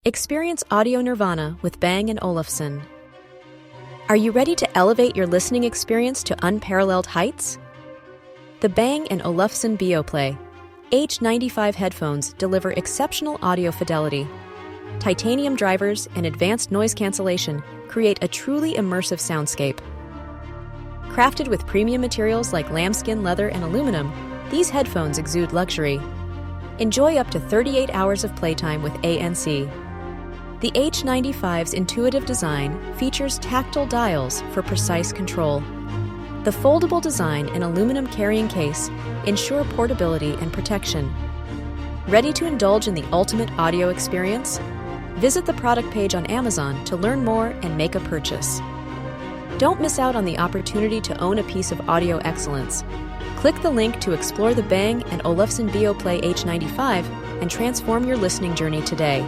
Experience audio nirvana with Bang & Olufsen. Are you ready to elevate your listening experience to unparalleled heights? The Bang & Olufsen BioPlay H95 headphones deliver exceptional audio fidelity. Titanium drivers and advanced noise cancellation create a truly immersive soundscape. Crafted with premium materials like lambskin, leather, and aluminum, these headphones exude luxury. Enjoy up to 38 hours of playtime with ANC. The H95's intuitive design features tactile dials for precise control. The foldable design and aluminum carrying case ensure portability and protection. Ready to indulge in the ultimate audio experience? Visit the product page on Amazon to learn more and make a purchase. Don't miss out on the opportunity to own a piece of audio excellence. Click the link to explore the Bang & Olufsen BioPlay H95 and transform your listening journey today.